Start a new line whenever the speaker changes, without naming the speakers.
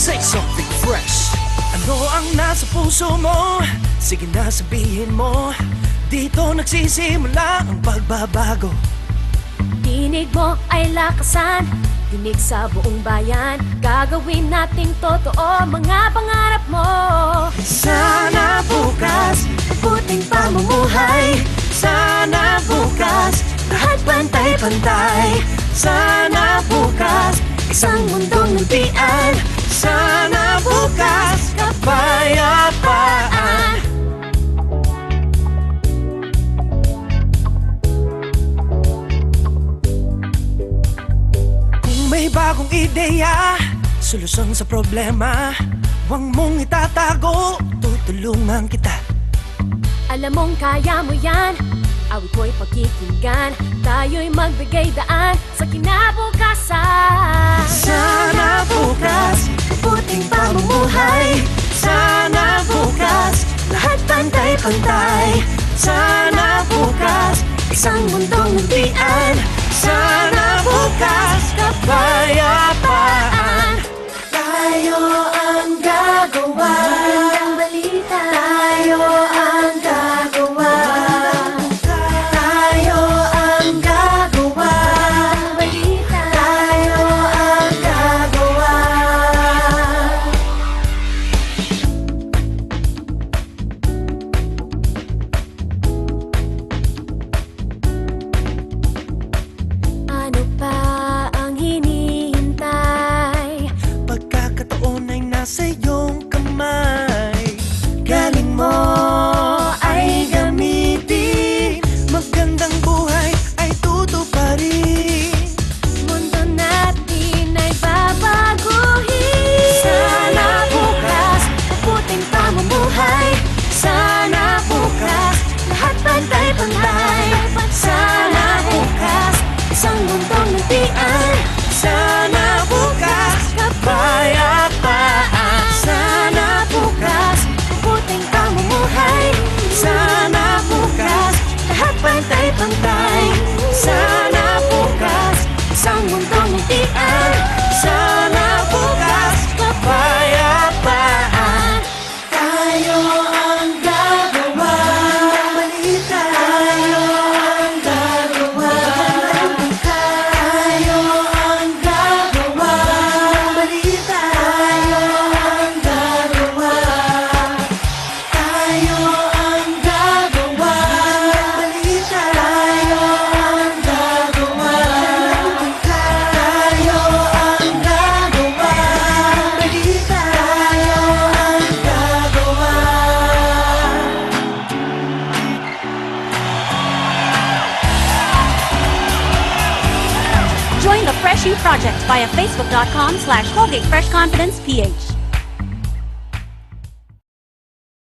Say something fresh. Ano ang nasa puso mo? Sige na sabihin mo. Dito nagsisimula ang pagbabago.
Tinig mo ay lakasan, tinig sa buong bayan. Gagawin nating totoo mga pangarap mo.
Sana bukas,
Mabuting pamumuhay.
sana bukas, lahat pantay-pantay. Sana bukas,
Isang mundong nagtian.
sana bukas, kapayapaan. Kung may bagong ideya, solusyon sa problema, huwag mong itatago, tutulungan kita.
Alam mong kaya mo yan, awit mo'y pakikinggan. Tayo'y magbigay daan sa kinabukasan.
Sana bukas,
Mabuting pamumuhay.
sana bukas, lahat pantay-pantay. Sana bukas,
Isang mundong nagtian.
sana bukas, kapayapaan.
Tayo ang gagawa. Magandang balita. Tayo ang gagawa. Tayo ang gagawa. Magandang balita. Tayo ang gagawa. Ano pa ang hinihintay?
Pagkakataon ay nasa iyong kamay. Galing mo ay gamitin, magandang buhay ay tutuparin.
Mundo natin ay babaguhin.
Sana bukas,
mabuting pamumuhay.
sana bukas,
Lahat pantay-pantay.
sana bukas,
Isang mundong nagtian.
sana bukas, kapayapaan. Sana bukas,
Mabuting pamumuhay.
sana bukas,
Lahat pantay-pantay.
sana bukas,
Isang mundong nagtian.
sana bukas, kapayapaan.
Tayo ang gagawa. Balita. Tayo ang gagawa. Tayo ang gagawa. Balita. Tayo ang gagawa. Tayo ang gagawa. Balita. Tayo ang gagawa. Tayo ang gagawa. Balita. Tayo ang gagawa.
Join the Fresh You Project via facebook.com/ColgateFreshConfidencePH.